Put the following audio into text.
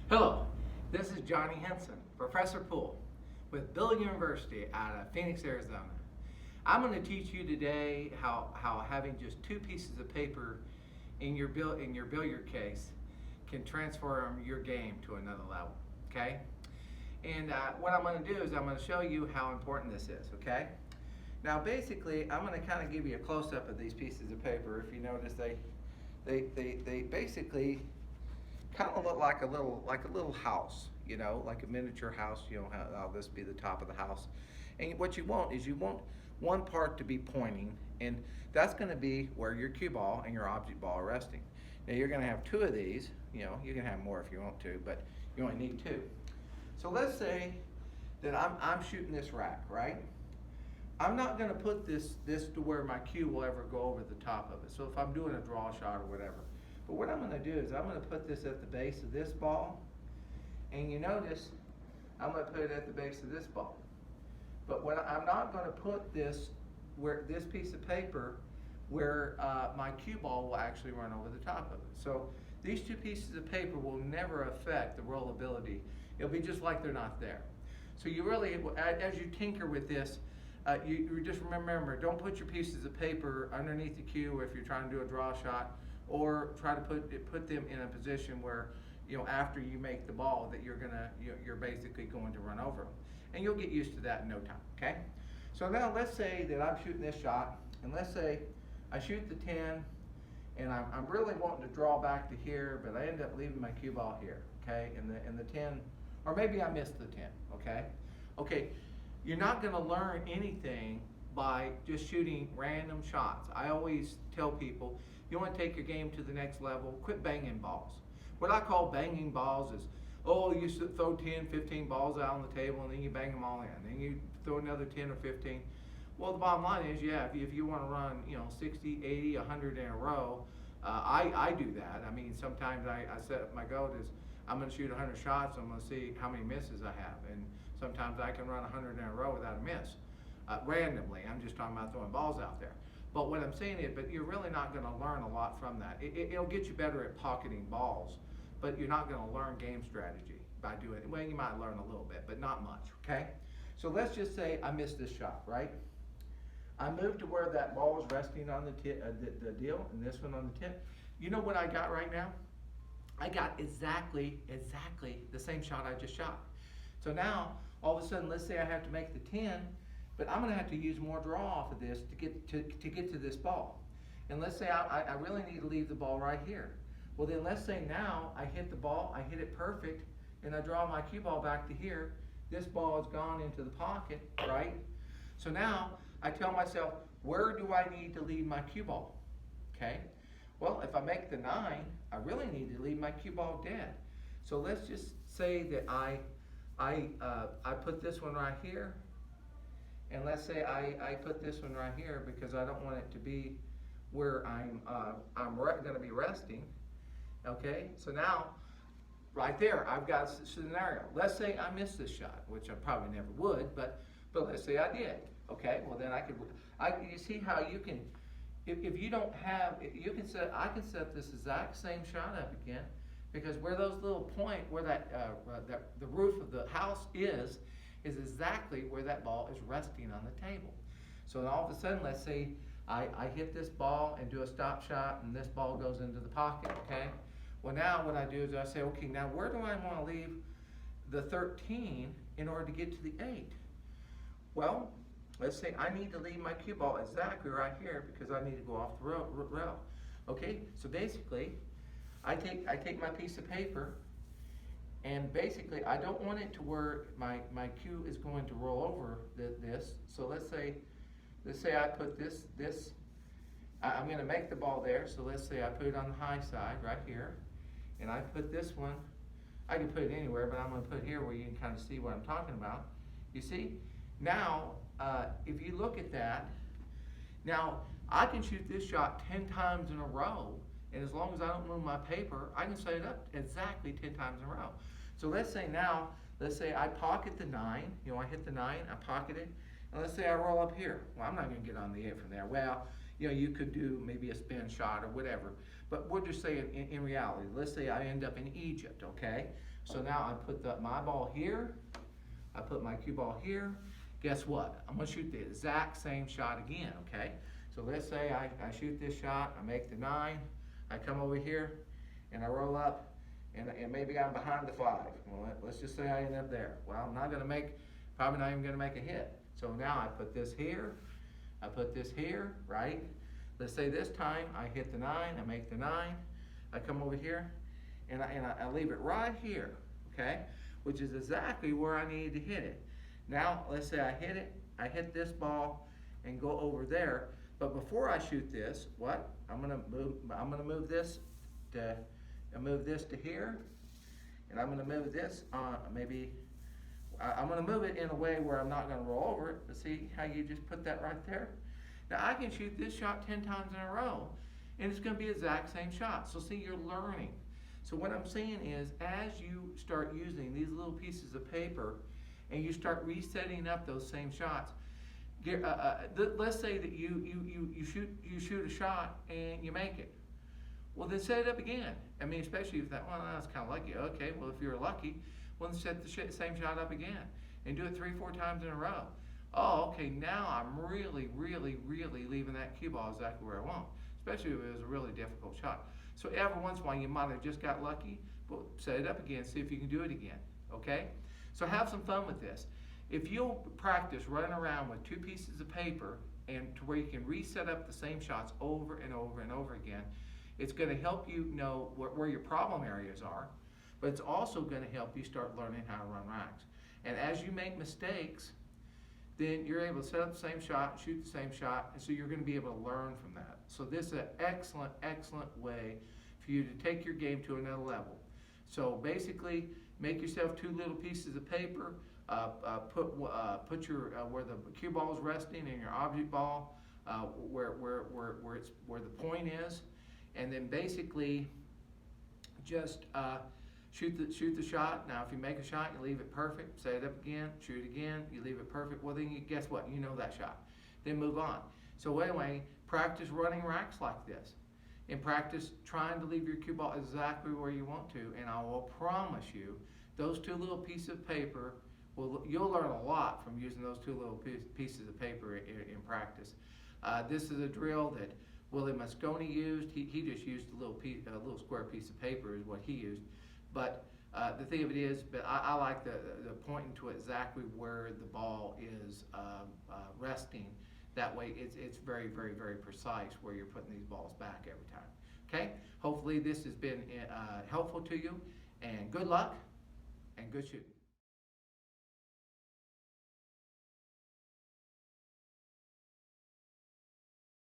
Hello, this is Johnny Henson, Professor Poole, with Billiard University out of Phoenix, Arizona. I'm going to teach you today how having just two pieces of paper in your billiard case can transform your game to another level, okay? And what I'm going to do is I'm going to show you how important this is, okay? Now basically, I'm going to kind of give you a close-up of these pieces of paper. If you notice, they basically kind of look like a little house, you know, like a miniature house. You know, how this be the top of the house. And what you want is you want one part to be pointing, and that's going to be where your cue ball and your object ball are resting. Now you're going to have two of these. You know, you can have more if you want to, but you only need two. So let's say that I'm shooting this rack, right? I'm not going to put this to where my cue will ever go over the top of it. So if I'm doing a draw shot or whatever. But what I'm going to do is I'm going to put this at the base of this ball, and you notice I'm going to put it at the base of this ball. But I'm not going to put this piece of paper where my cue ball will actually run over the top of it. So these two pieces of paper will never affect the rollability. It'll be just like they're not there. So you really, as you tinker with this, you just remember, don't put your pieces of paper underneath the cue if you're trying to do a draw shot, or try to put them in a position where, you know, after you make the ball that you're basically going to run over them. And you'll get used to that in no time, okay? So now let's say that I'm shooting this shot, and let's say I shoot the 10, and I'm really wanting to draw back to here, but I end up leaving my cue ball here, okay? And the 10, or maybe I missed the 10, okay? Okay, you're not gonna learn anything by just shooting random shots. I always tell people, you want to take your game to the next level, quit banging balls. What I call banging balls is, oh, you throw 10, 15 balls out on the table and then you bang them all in. Then you throw another 10 or 15. Well, the bottom line is, yeah, if you want to run, you know, 60, 80, 100 in a row, I do that. I mean, sometimes I set up my goal is, I'm going to shoot 100 shots, I'm going to see how many misses I have. And sometimes I can run 100 in a row without a miss. Randomly, I'm just talking about throwing balls out there. But what I'm saying is, but you're really not going to learn a lot from that. It'll get you better at pocketing balls, but you're not going to learn game strategy by doing it. Well, you might learn a little bit, but not much, okay? So let's just say I missed this shot, right? I moved to where that ball is resting on the deal, and this one on the tip. You know what I got right now? I got exactly the same shot I just shot. So now, all of a sudden, let's say I have to make the 10, but I'm going to have to use more draw off of this to get to this ball. And let's say I really need to leave the ball right here. Well, then let's say now I hit the ball, I hit it perfect, and I draw my cue ball back to here. This ball has gone into the pocket, right? So now I tell myself, where do I need to leave my cue ball? Okay? Well, if I make the 9, I really need to leave my cue ball dead. So let's just say that I put this one right here. And let's say I put this one right here because I don't want it to be where I'm going to be resting. Okay, so now right there I've got a scenario. Let's say I missed this shot, which I probably never would, but let's say I did. Okay, well then you see how you can, if you don't have, I can set this exact same shot up again, because where those little point, where the roof of the house is exactly where that ball is resting on the table. So all of a sudden, let's say I hit this ball and do a stop shot, and this ball goes into the pocket, okay? Well, now what I do is I say, okay, now where do I want to leave the 13 in order to get to the 8? Well, let's say I need to leave my cue ball exactly right here because I need to go off the rail. Okay, so basically, I take my piece of paper, and basically I don't want it to where my cue is going to roll over this. So let's say I put this I'm going to make the ball there. So let's say I put it on the high side right here, and I put this one. I can put it anywhere, but I'm going to put it here where you can kind of see what I'm talking about. You see, now if you look at that, now I can shoot this shot 10 times in a row. And as long as I don't move my paper, I can set it up exactly 10 times in a row. So let's say I pocket the 9, you know, I hit the 9, I pocket it, and let's say I roll up here. Well, I'm not going to get on the 8 from there. Well, you know, you could do maybe a spin shot or whatever. But we'll just say in reality, let's say I end up in Egypt, okay? So now I put my ball here, I put my cue ball here. Guess what? I'm gonna shoot the exact same shot again, okay? So let's say I shoot this shot, I make the 9, I come over here, and I roll up, and maybe I'm behind the 5. Well, let's just say I end up there. Well, I'm not gonna probably not even gonna make a hit. So now I put this here, I put this here, right? Let's say this time I hit the 9, I make the 9, I come over here, and I leave it right here, okay? Which is exactly where I needed to hit it. Now, let's say I hit this ball and go over there, but before I shoot this, what? I'm gonna move this to here, and I'm gonna move this I'm gonna move it in a way where I'm not gonna roll over it. But see how you just put that right there? Now I can shoot this shot 10 times in a row, and it's gonna be the exact same shot. So see, you're learning. So what I'm saying is, as you start using these little pieces of paper, and you start resetting up those same shots, let's say that you shoot a shot and you make it. Well, then set it up again. I mean, especially if that's kind of lucky. Okay, well, if you're lucky, well, then set the same shot up again and do it 3-4 times in a row. Oh, okay, now I'm really leaving that cue ball exactly where I want, especially if it was a really difficult shot. So every once in a while, you might have just got lucky, but set it up again, see if you can do it again, okay? So have some fun with this. If you'll practice running around with 2 pieces of paper and to where you can reset up the same shots over and over and over again, it's going to help you know where your problem areas are, but it's also going to help you start learning how to run racks. And as you make mistakes, then you're able to set up the same shot, shoot the same shot, and so you're going to be able to learn from that. So this is an excellent way for you to take your game to another level. So basically, make yourself 2 little pieces of paper, put your where the cue ball is resting and your object ball, where the point is, and then basically just shoot the shot. Now, if you make a shot, you leave it perfect. Set it up again, shoot again, you leave it perfect. Well, then guess what? You know that shot. Then move on. So anyway, practice running racks like this, and practice trying to leave your cue ball exactly where you want to. And I will promise you, those 2 little pieces of paper, you'll learn a lot from using those 2 little pieces of paper in practice. This is a drill that Willie Mosconi used. He just used a little square piece of paper is what he used. But the thing of it is, but I like the pointing to exactly where the ball is resting. That way it's very precise where you're putting these balls back every time. Okay? Hopefully this has been helpful to you, and good luck and good shooting.